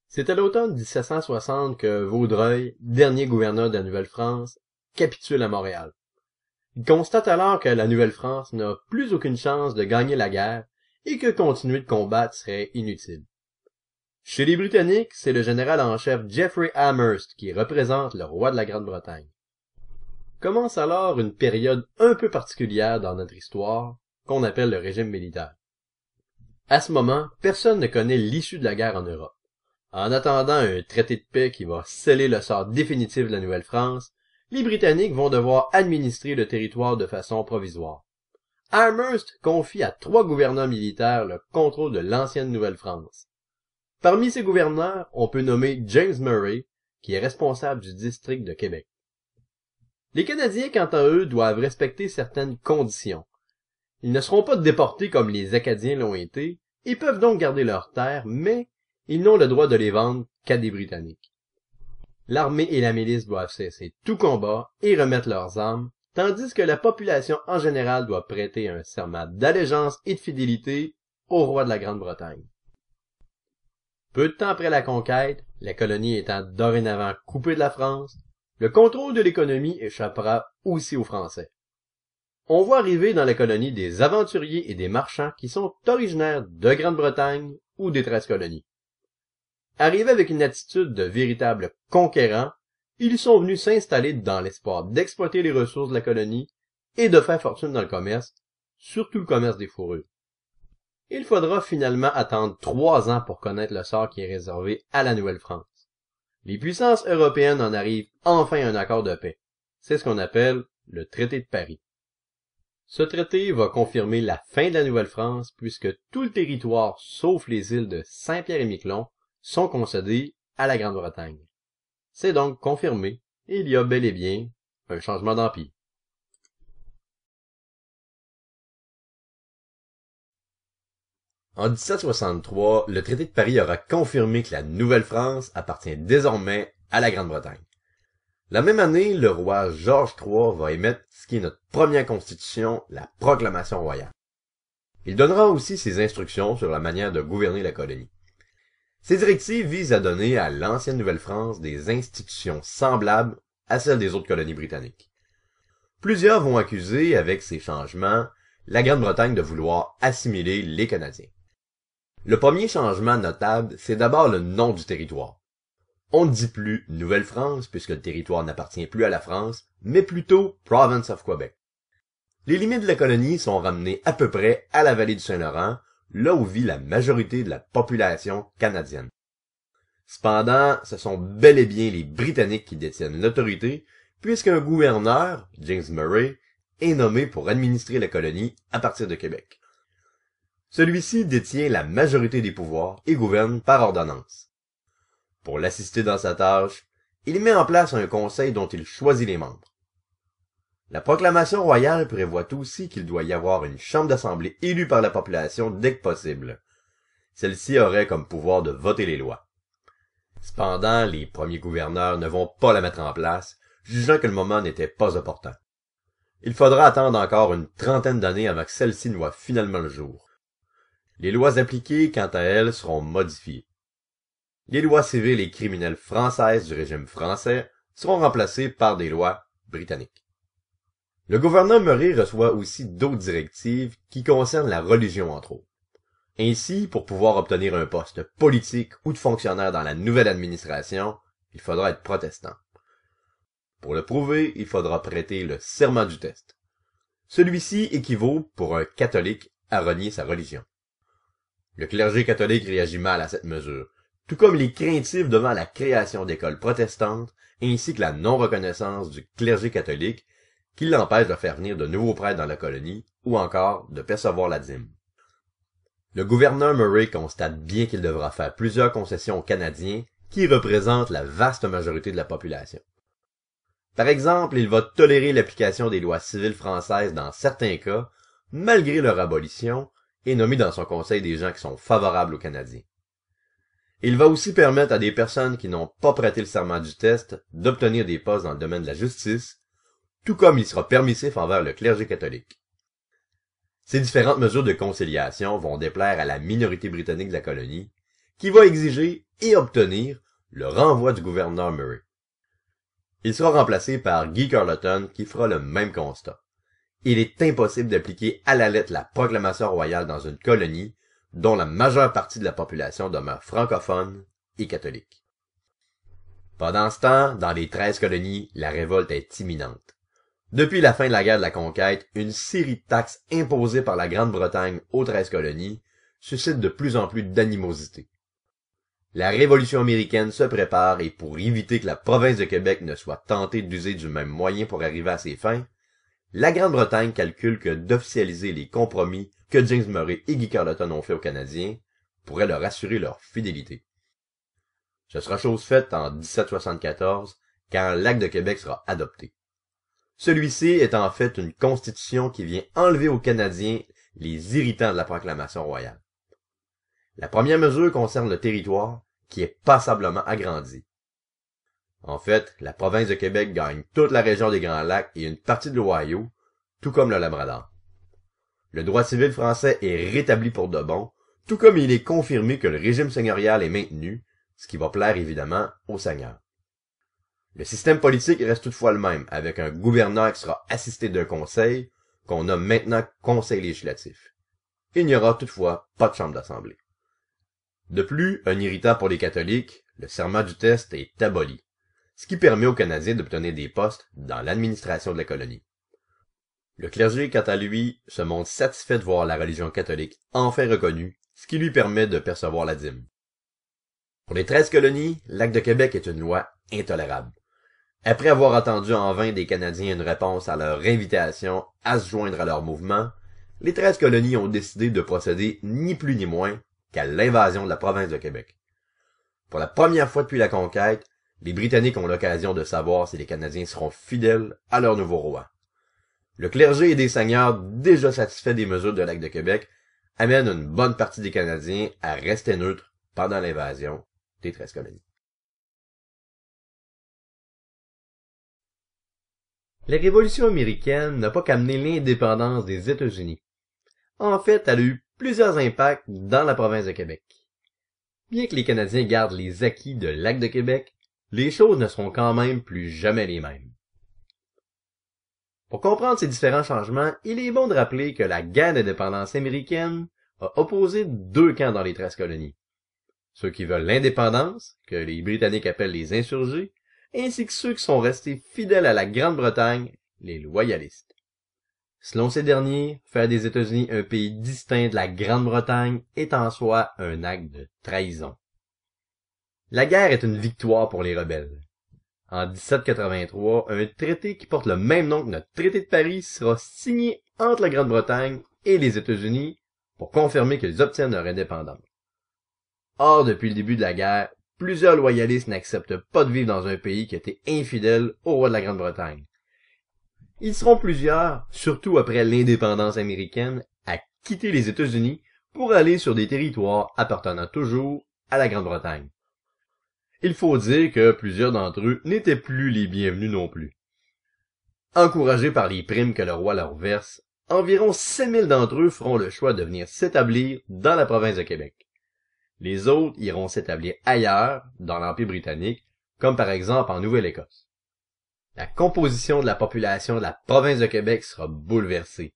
C'est à l'automne 1760 que Vaudreuil, dernier gouverneur de la Nouvelle-France, capitule à Montréal. Il constate alors que la Nouvelle-France n'a plus aucune chance de gagner la guerre et que continuer de combattre serait inutile. Chez les Britanniques, c'est le général en chef Geoffrey Amherst qui représente le roi de la Grande-Bretagne. Commence alors une période un peu particulière dans notre histoire, qu'on appelle le régime militaire. À ce moment, personne ne connaît l'issue de la guerre en Europe. En attendant un traité de paix qui va sceller le sort définitif de la Nouvelle-France, les Britanniques vont devoir administrer le territoire de façon provisoire. Amherst confie à 3 gouverneurs militaires le contrôle de l'ancienne Nouvelle-France. Parmi ces gouverneurs, on peut nommer James Murray, qui est responsable du district de Québec. Les Canadiens, quant à eux, doivent respecter certaines conditions. Ils ne seront pas déportés comme les Acadiens l'ont été, et peuvent donc garder leurs terres, mais ils n'ont le droit de les vendre qu'à des Britanniques. L'armée et la milice doivent cesser tout combat et remettre leurs armes, tandis que la population en général doit prêter un serment d'allégeance et de fidélité au roi de la Grande-Bretagne. Peu de temps après la conquête, la colonie étant dorénavant coupée de la France, le contrôle de l'économie échappera aussi aux Français. On voit arriver dans la colonie des aventuriers et des marchands qui sont originaires de Grande-Bretagne ou des 13 colonies. Arrivés avec une attitude de véritables conquérants, ils sont venus s'installer dans l'espoir d'exploiter les ressources de la colonie et de faire fortune dans le commerce, surtout le commerce des fourrures. Il faudra finalement attendre 3 ans pour connaître le sort qui est réservé à la Nouvelle-France. Les puissances européennes en arrivent enfin à un accord de paix. C'est ce qu'on appelle le traité de Paris. Ce traité va confirmer la fin de la Nouvelle-France puisque tout le territoire, sauf les îles de Saint-Pierre et Miquelon, sont concédés à la Grande-Bretagne. C'est donc confirmé, et il y a bel et bien un changement d'empire. En 1763, le traité de Paris aura confirmé que la Nouvelle-France appartient désormais à la Grande-Bretagne. La même année, le roi Georges III va émettre ce qui est notre première constitution, la Proclamation royale. Il donnera aussi ses instructions sur la manière de gouverner la colonie. Ces directives visent à donner à l'ancienne Nouvelle-France des institutions semblables à celles des autres colonies britanniques. Plusieurs vont accuser, avec ces changements, la Grande-Bretagne de vouloir assimiler les Canadiens. Le premier changement notable, c'est d'abord le nom du territoire. On ne dit plus Nouvelle-France puisque le territoire n'appartient plus à la France, mais plutôt Province of Quebec. Les limites de la colonie sont ramenées à peu près à la vallée du Saint-Laurent, là où vit la majorité de la population canadienne. Cependant, ce sont bel et bien les Britanniques qui détiennent l'autorité, puisqu'un gouverneur, James Murray, est nommé pour administrer la colonie à partir de Québec. Celui-ci détient la majorité des pouvoirs et gouverne par ordonnance. Pour l'assister dans sa tâche, il met en place un conseil dont il choisit les membres. La proclamation royale prévoit aussi qu'il doit y avoir une chambre d'assemblée élue par la population dès que possible. Celle-ci aurait comme pouvoir de voter les lois. Cependant, les premiers gouverneurs ne vont pas la mettre en place, jugeant que le moment n'était pas opportun. Il faudra attendre encore une trentaine d'années avant que celle-ci ne voie finalement le jour. Les lois appliquées, quant à elles, seront modifiées. Les lois civiles et criminelles françaises du régime français seront remplacées par des lois britanniques. Le gouverneur Murray reçoit aussi d'autres directives qui concernent la religion entre autres. Ainsi, pour pouvoir obtenir un poste politique ou de fonctionnaire dans la nouvelle administration, il faudra être protestant. Pour le prouver, il faudra prêter le serment du test. Celui-ci équivaut, pour un catholique, à renier sa religion. Le clergé catholique réagit mal à cette mesure, tout comme les craintifs devant la création d'écoles protestantes, ainsi que la non-reconnaissance du clergé catholique, qui l'empêche de faire venir de nouveaux prêtres dans la colonie, ou encore de percevoir la dîme. Le gouverneur Murray constate bien qu'il devra faire plusieurs concessions aux Canadiens, qui représentent la vaste majorité de la population. Par exemple, il va tolérer l'application des lois civiles françaises dans certains cas, malgré leur abolition, et nommer dans son conseil des gens qui sont favorables aux Canadiens. Il va aussi permettre à des personnes qui n'ont pas prêté le serment du test d'obtenir des postes dans le domaine de la justice, tout comme il sera permissif envers le clergé catholique. Ces différentes mesures de conciliation vont déplaire à la minorité britannique de la colonie, qui va exiger et obtenir le renvoi du gouverneur Murray. Il sera remplacé par Guy Carleton qui fera le même constat. Il est impossible d'appliquer à la lettre la proclamation royale dans une colonie dont la majeure partie de la population demeure francophone et catholique. Pendant ce temps, dans les 13 colonies, la révolte est imminente. Depuis la fin de la guerre de la conquête, une série de taxes imposées par la Grande-Bretagne aux 13 colonies suscite de plus en plus d'animosité. La Révolution américaine se prépare et pour éviter que la province de Québec ne soit tentée d'user du même moyen pour arriver à ses fins, la Grande-Bretagne calcule que d'officialiser les compromis que James Murray et Guy Carleton ont fait aux Canadiens pourrait leur assurer leur fidélité. Ce sera chose faite en 1774, quand l'Acte de Québec sera adopté. Celui-ci est en fait une constitution qui vient enlever aux Canadiens les irritants de la proclamation royale. La première mesure concerne le territoire, qui est passablement agrandi. En fait, la province de Québec gagne toute la région des Grands Lacs et une partie de l'Ohio, tout comme le Labrador. Le droit civil français est rétabli pour de bon, tout comme il est confirmé que le régime seigneurial est maintenu, ce qui va plaire évidemment aux seigneurs. Le système politique reste toutefois le même, avec un gouverneur qui sera assisté d'un conseil, qu'on nomme maintenant conseil législatif. Il n'y aura toutefois pas de chambre d'assemblée. De plus, un irritant pour les catholiques, le serment du test est aboli, ce qui permet aux Canadiens d'obtenir des postes dans l'administration de la colonie. Le clergé, quant à lui, se montre satisfait de voir la religion catholique enfin reconnue, ce qui lui permet de percevoir la dîme. Pour les 13 colonies, l'Acte de Québec est une loi intolérable. Après avoir attendu en vain des Canadiens une réponse à leur invitation à se joindre à leur mouvement, les 13 colonies ont décidé de procéder ni plus ni moins qu'à l'invasion de la province de Québec. Pour la première fois depuis la conquête, les Britanniques ont l'occasion de savoir si les Canadiens seront fidèles à leur nouveau roi. Le clergé et des seigneurs, déjà satisfaits des mesures de l'Acte de Québec, amènent une bonne partie des Canadiens à rester neutres pendant l'invasion des 13 colonies. La Révolution américaine n'a pas qu'amené l'indépendance des États-Unis. En fait, elle a eu plusieurs impacts dans la province de Québec. Bien que les Canadiens gardent les acquis de l'Acte de Québec, les choses ne seront quand même plus jamais les mêmes. Pour comprendre ces différents changements, il est bon de rappeler que la guerre d'indépendance américaine a opposé deux camps dans les 13 colonies. Ceux qui veulent l'indépendance, que les Britanniques appellent les insurgés, ainsi que ceux qui sont restés fidèles à la Grande-Bretagne, les loyalistes. Selon ces derniers, faire des États-Unis un pays distinct de la Grande-Bretagne est en soi un acte de trahison. La guerre est une victoire pour les rebelles. En 1783, un traité qui porte le même nom que notre traité de Paris sera signé entre la Grande-Bretagne et les États-Unis pour confirmer qu'ils obtiennent leur indépendance. Or, depuis le début de la guerre, plusieurs loyalistes n'acceptent pas de vivre dans un pays qui a été infidèle au roi de la Grande-Bretagne. Ils seront plusieurs, surtout après l'indépendance américaine, à quitter les États-Unis pour aller sur des territoires appartenant toujours à la Grande-Bretagne. Il faut dire que plusieurs d'entre eux n'étaient plus les bienvenus non plus. Encouragés par les primes que le roi leur verse, environ 5000 d'entre eux feront le choix de venir s'établir dans la province de Québec. Les autres iront s'établir ailleurs, dans l'Empire britannique, comme par exemple en Nouvelle-Écosse. La composition de la population de la province de Québec sera bouleversée.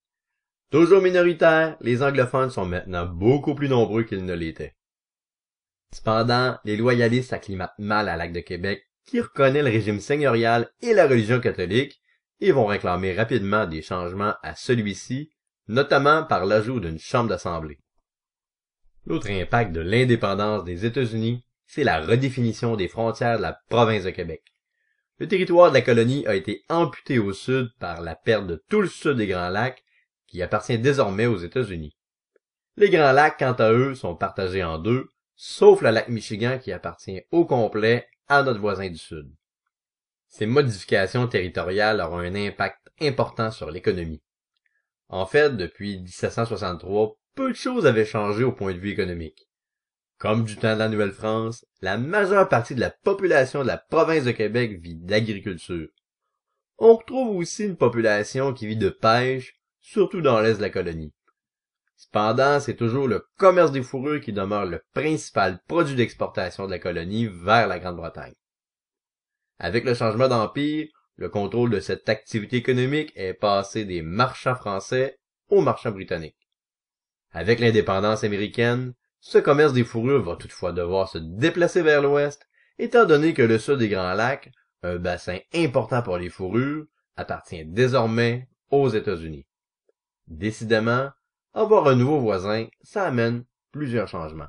Toujours minoritaires, les anglophones sont maintenant beaucoup plus nombreux qu'ils ne l'étaient. Cependant, les loyalistes s'acclimatent mal à l'Acte de Québec, qui reconnaît le régime seigneurial et la religion catholique, et vont réclamer rapidement des changements à celui-ci, notamment par l'ajout d'une chambre d'assemblée. L'autre impact de l'indépendance des États-Unis, c'est la redéfinition des frontières de la province de Québec. Le territoire de la colonie a été amputé au sud par la perte de tout le sud des Grands Lacs, qui appartient désormais aux États-Unis. Les Grands Lacs, quant à eux, sont partagés en deux, sauf le lac Michigan qui appartient au complet à notre voisin du sud. Ces modifications territoriales auront un impact important sur l'économie. En fait, depuis 1763, peu de choses avaient changé au point de vue économique. Comme du temps de la Nouvelle-France, la majeure partie de la population de la province de Québec vit d'agriculture. On retrouve aussi une population qui vit de pêche, surtout dans l'est de la colonie. Cependant, c'est toujours le commerce des fourrures qui demeure le principal produit d'exportation de la colonie vers la Grande-Bretagne. Avec le changement d'empire, le contrôle de cette activité économique est passé des marchands français aux marchands britanniques. Avec l'indépendance américaine, ce commerce des fourrures va toutefois devoir se déplacer vers l'ouest, étant donné que le sud des Grands Lacs, un bassin important pour les fourrures, appartient désormais aux États-Unis. Décidément, avoir un nouveau voisin, ça amène plusieurs changements.